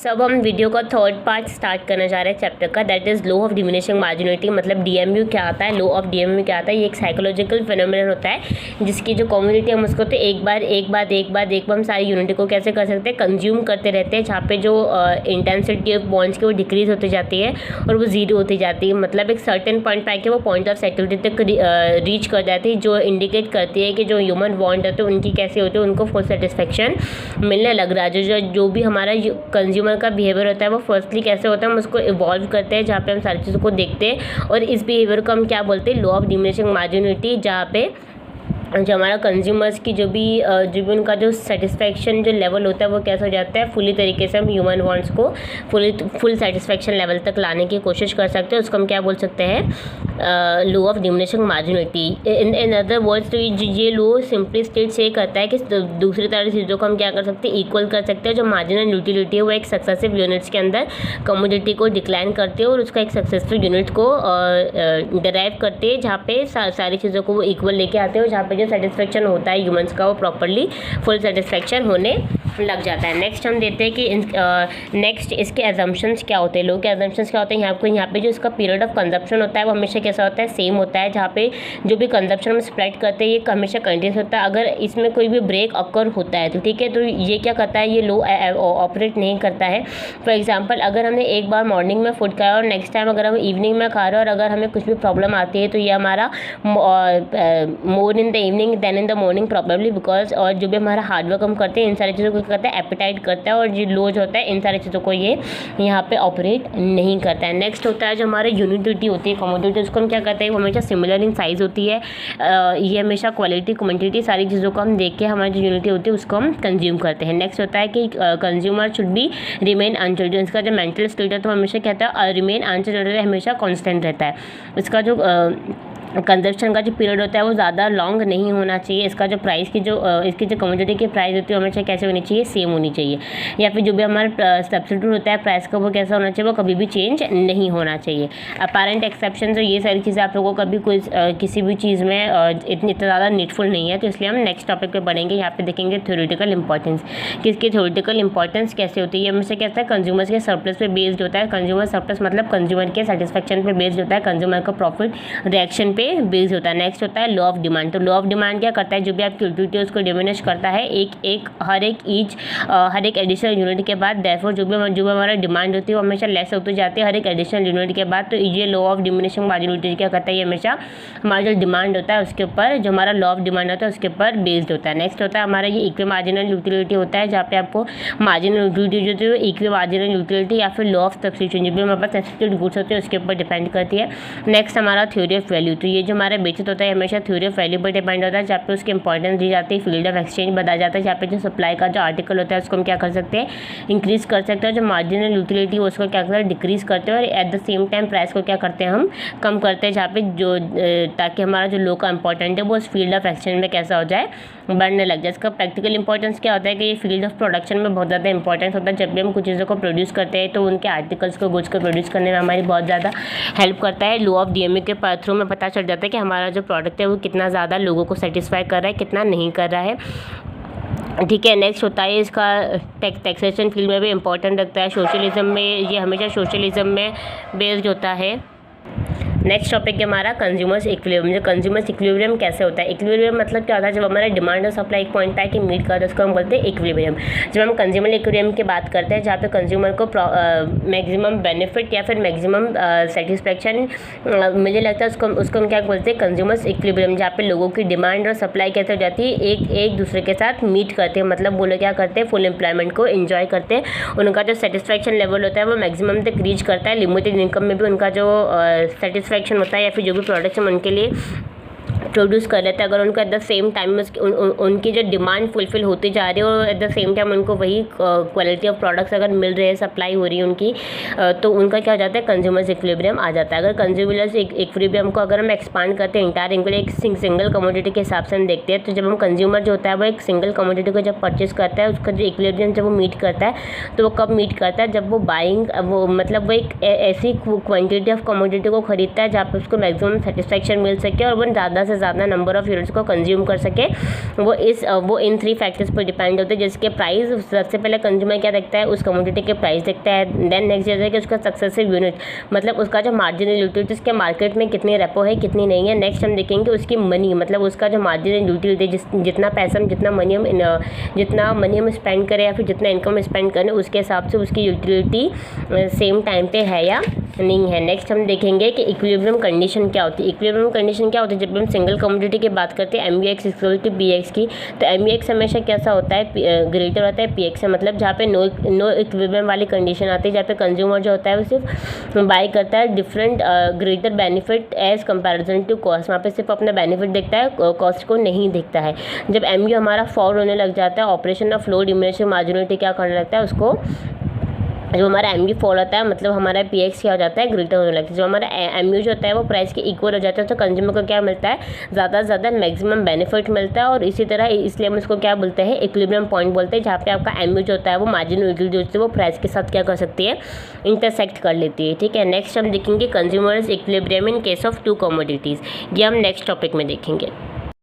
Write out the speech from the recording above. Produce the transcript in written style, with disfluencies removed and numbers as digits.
अब हम वीडियो का थर्ड पार्ट स्टार्ट करने जा रहे हैं चैप्टर का, that is law of diminishing marginality. मतलब डीएमयू क्या आता है, लॉ ऑफ डीएमयू क्या आता है। ये एक साइकोलॉजिकल फिनोमेनन होता है जिसकी जो कम्युनिटी हम उसको तो एक बार हम सारी यूनिटी को कैसे कर सकते हैं, कंज्यूम करते रहते हैं, जहाँ पे जो इंटेंसिटी ऑफ बॉन्ड्स की वो डिक्रीज होती जाती है और वो जीरो होती जाती है। मतलब एक सर्टेन पॉइंट पे आके वो पॉइंट ऑफ सेटलमेंट तक रीच कर जाती है, जो इंडिकेट करती है कि जो ह्यूमन बॉन्ड होते हैं उनकी कैसे होती है, उनको फुल सेटिस्फेक्शन मिलने लग रहा है। जो भी हमारा कंज्यूमर का बिहेवियर होता है वो फर्स्टली कैसे होता है, हम उसको इवॉल्व करते हैं, जहाँ पे हम सारी चीज़ों को देखते हैं और इस बिहेवियर को हम क्या बोलते हैं, लॉ ऑफ डिमिनिशिंग मार्जिनलिटी। जहाँ पे जो हमारा कंज्यूमर्स की जो भी उनका जो सेटिस्फेक्शन जो लेवल होता है वो कैसा हो जाता है, फुली तरीके से हम ह्यूमन वांट्स को फुल सेटिस्फेक्शन लेवल तक लाने की कोशिश कर सकते हैं। उसको हम क्या बोल सकते हैं, law of diminishing marginality. In other words तो ये लॉ सिंपली स्टेट से करता है कि दूसरी तरह की चीज़ों को हम क्या कर सकते हैं, इक्वल कर सकते हैं। जो मार्जिनल यूटिलिटी है वो एक सक्सेसिव यूनिट्स के अंदर कमोडिटी को डिक्लाइन करते हैं और उसका एक सक्सेसफुल यूनिट को डिराइव करते हैं, जहाँ पे सारी चीज़ों को वो इक्वल लेके आते हैं और जहाँ पे जो सेटिस्फेक्शन होता है ह्यूमंस का वो प्रॉपर्ली फुल सेटिस्फेक्शन होने लग जाता है। नेक्स्ट हम देते हैं कि नेक्स्ट इसके एजम्पशंस क्या होते हैं, लोग के एजम्पशंस क्या होते हैं। यहाँ पे जो इसका पीरियड ऑफ कंजप्शन होता है वो हमेशा कैसा होता है, सेम होता है। जहाँ पे जो भी कंजप्शन हम स्प्रेड करते हैं ये हमेशा कंटिन्यूस होता है। अगर इसमें कोई भी ब्रेक अकर होता है तो ठीक है, तो ये क्या करता है, ये लो ऑपरेट नहीं करता है। फॉर एग्जाम्पल, अगर हमने एक बार मॉर्निंग में फूड खाया और नेक्स्ट टाइम अगर हम इवनिंग में खा रहे हैं और अगर हमें कुछ भी प्रॉब्लम आती है तो ये हमारा more in the evening then in the morning probably, because और जो भी हमारा हार्डवर्क हम करते हैं इन सारी चीज़ों को करता है, एपेटाइट करता है और जो लोज होता है इन सारी चीज़ों को ये यहाँ पे ऑपरेट नहीं करता है। नेक्स्ट होता है जो हमारे यूनिटी होती है, कमोडिटी, उसको हम क्या करते हैं, वो हमेशा सिमिलर इन साइज़ होती है। ये हमेशा क्वालिटी क्वांटिटी सारी चीज़ों को हम देख के हमारी जो यूनिटी होती है उसको हम कंज्यूम करते हैं। नेक्स्ट होता है कि consumer should be remain unchanged. इसका जो मेंटल स्टेट है तो हमेशा कहता है रिमेन अनचेंज्ड, हमेशा कॉन्स्टेंट रहता है। इसका जो कंजप्शन का जो पीरियड होता है वो ज़्यादा लॉन्ग नहीं होना चाहिए। इसका जो प्राइस की जो इसकी जो कमोडिटी की प्राइस होती है हमेशा कैसे होनी चाहिए, सेम होनी चाहिए। या फिर जो भी हमारा सब्सिट्यूट होता है प्राइस का वो कैसा होना चाहिए, वो कभी भी चेंज नहीं होना चाहिए। अपेरेंट एक्सेप्शन तो ये सारी चीज़ें आप लोगों को कभी कोई किसी भी चीज़ में इतनी ज़्यादा नीडफुल नहीं है, तो इसलिए हम नेक्स्ट टॉपिक पर बढ़ेंगे। यहाँ पे देखेंगे थ्योरेटिकल इंपॉर्टेंस, किसकी थ्योरेटिकल इंपॉर्टेंस कैसे होती है। हमेशा कहता है कंज्यूमर्स के सरप्लस पे बेस्ड होता है। कंज्यूमर सरप्लस मतलब कंज्यूमर के सेटिस्फेक्शन पे बेस्ड होता है, कंज्यूमर का प्रॉफिट रिएक्शन पे बेस्ड होता है। नेक्स्ट होता है लॉ ऑफ डिमांड। तो लॉ ऑफ डिमांड क्या करता है, जो भी आपकी यूटिलिटी है उसको डिमिनिश करता है हर एक एडिशनल यूनिट के बाद। देयरफॉर जो भी हमारा डिमांड होती है वो हमेशा लेस होती जाती है हर एक एडिशनल यूनिट के बाद। तो ये लॉ ऑफ डिमिनिशिंग मार्जिनलिटी क्या करता है, ये हमेशा हमारा जो डिमांड होता है उसके ऊपर, जो हमारा लॉ ऑफ डिमांड होता है उसके ऊपर बेस्ड होता है। नेक्स्ट होता है हमारा ये इक्वी मार्जिनल यूटिलिटी होता है, जहाँ पे आपको मार्जिनल यूटिलिटी जो है इक्वी मार्जिनल यूटिलिटी या फिर लॉ ऑफ सब्स्टिट्यूशन, जो भी हमारे पास सब्स्टिट्यूट गुड्स होते हैं उसके ऊपर डिपेंड करती है। नेक्स्ट हमारा थ्योरी ऑफ वैल्यू। तो ये जो हमारा बेचत होता है हमेशा थ्योरी ऑफ वैल्यू पर डिपेंड होता है, जहाँ पे उसकी इंपॉर्टेंस दी जाती है। फील्ड ऑफ एक्सचेंज बताया जाता है, जहाँ पे जो सप्लाई का जो आर्टिकल होता है उसको हम क्या कर सकते हैं, इंक्रीज कर सकते हैं। जो मार्जिनल यूटिलिटी उसको क्या करते हैं, डिक्रीज करते हैं और at the same time price को क्या करते हैं, हम कम करते हैं, जहाँ पे जो ताकि हमारा जो लो का इंपॉर्टेंट है वो उस फील्ड ऑफ एक्सचेंज में कैसा हो जाए, बढ़ने लग जाए। इसका प्रैक्टिकल इंपॉर्टेंस क्या होता है कि ये फील्ड ऑफ प्रोडक्शन में बहुत ज़्यादा इंपॉर्टेंस होता है। जब भी हम कुछ चीज़ों को प्रोड्यूस करते हैं तो उनके आर्टिकल्स को गुड्स को प्रोड्यूस करने में हमारी बहुत ज़्यादा हेल्प करता है। लॉ ऑफ डीएमयू के थ्रू में पता चल जाता है कि हमारा जो प्रोडक्ट है वो कितना ज़्यादा लोगों को सेटिस्फाई कर रहा है, कितना नहीं कर रहा है। ठीक है, नेक्स्ट होता है इसका टैक्सेशन फील्ड में भी इंपॉर्टेंट रखता है। सोशलिज्म में ये हमेशा सोशलिज्म में बेस्ड होता है। नेक्स्ट टॉपिक है हमारा कंज्यूमर्स इक्विलिब्रियम। जो कंज्यूमर्स इक्विलिब्रियम कैसे होता है, इक्विलिब्रियम मतलब क्या होता है, जब हमारा डिमांड और सप्लाई एक पॉइंट पे कि मीट करता है उसको हम बोलते हैं इक्विलिब्रियम। जब हम कंज्यूमर इक्विलिब्रियम की बात करते हैं जहाँ पे कंज्यूमर को मैक्सिमम बेनिफिट या फिर मैक्सिमम सेटिस्फेक्शन मुझे लगता है उसको हम क्या बोलते हैं, कंज्यूमर्स इक्विलिब्रियम, जहाँ पे लोगों की डिमांड और सप्लाई कैसे हो जाती है, एक दूसरे के साथ मीट करते हैं। मतलब वो लोग क्या करते हैं, फुल एम्प्लॉयमेंट को एंजॉय करते हैं। उनका जो सेटिस्फेक्शन लेवल होता है वो मैक्सिमम तक रीच करता है। लिमिटेड इनकम में भी उनका जो सेटिस्फेक्शन होता है या फिर जो भी प्रोडक्ट्स हम उनके लिए प्रोड्यूस कर लेते हैं, अगर उनको एट द सेम टाइम में उनकी जो डिमांड फुलफिल होती जा रही है और एट द सेम टाइम उनको वही क्वालिटी ऑफ प्रोडक्ट्स अगर मिल रहे हैं, सप्लाई हो रही है उनकी, तो उनका क्या हो जाता है, कंज्यूमर्स इक्विलिब्रियम आ जाता है। अगर कंज्यूमर्स इक्विलिब्रियम को अगर हम एक्सपांड करते हैं इंटायर इनको एक सिंगल कमोडिटी के हिसाब से हम देखते हैं, तो जब हम कंज्यूमर जो होता है वो एक सिंगल कमोडिटी को जब परचेज करता है उसका जो इक्विलिब्रियम जब वो मीट करता है तो वो कब मीट करता है, जब वो बाइंग वो मतलब वो एक ऐसी क्वान्टिटी ऑफ कमोडिटी को खरीदता है जहाँ पर उसको मैक्सिमम सेटिस्फेक्शन मिल सके और वो ज़्यादा से ज़्यादा नंबर ऑफ यूनिट्स को कंज्यूम कर सके, वो इन 3 फैक्टर्स पर डिपेंड होते हैं, जिसके प्राइस सबसे पहले कंज्यूमर क्या देखता है, उस कमोडिटी के प्राइस देखता है। देन नेक्स्ट जैसे कि उसका सक्सेसिव यूनिट, मतलब उसका जो मार्जिनल यूटिलिटी उसके मार्केट में कितनी रेपो है कितनी नहीं है। नेक्स्ट हम देखेंगे उसकी मनी, मतलब उसका जो मार्जिनल यूटिलिटी, जितना पैसा हम जितना मनी हम स्पेंड करें या फिर जितना इनकम स्पेंड करें, उसके हिसाब से उसकी यूटिलिटी सेम टाइम पे है या नहीं है। नेक्स्ट हम देखेंगे कि इक्विलिब्रियम कंडीशन क्या होती है। इक्विलिब्रियम कंडीशन क्या होती है, जब हम सिंगल कमोडिटी की बात करते हैं MUX इक्वल टू PX की, तो MUX हमेशा कैसा होता है, ग्रेटर होता है PX से, मतलब जहाँ पे नो इक्विलिब्रियम वाली कंडीशन आती है, जहाँ पे कंज्यूमर जो होता है वो सिर्फ बाय करता है different greater benefit as comparison to cost, वहाँ पे सिर्फ अपना बेनिफिट देखता है, कॉस्ट को नहीं देखता है। जब MU हमारा फॉल होने लग जाता है, ऑपरेशन ऑफ लो डिमिनिशिंग मार्जिनलिटी क्या करने लगता है, उसको जो हमारा MU फॉल होता है, मतलब हमारा PX क्या हो जाता है, ग्रेटर होने लगता है। जो हमारा MU जो होता है वो प्राइस के इक्वल हो जाता है, तो कंज्यूमर को क्या मिलता है, ज़्यादा से ज़्यादा मैक्सिमम बेनिफिट मिलता है। और इसी तरह इसलिए हम इसको क्या बोलते हैं, इक्विलिब्रियम पॉइंट बोलते हैं, जहाँ पे आपका MU जो होता है वो मार्जिनल यूटिलिटी जो होती है वो प्राइस के साथ क्या कर सकती है, इंटरसेक्ट कर लेती है। ठीक है, नेक्स्ट हम देखेंगे consumers equilibrium in case of 2 commodities, ये हम नेक्स्ट टॉपिक में देखेंगे।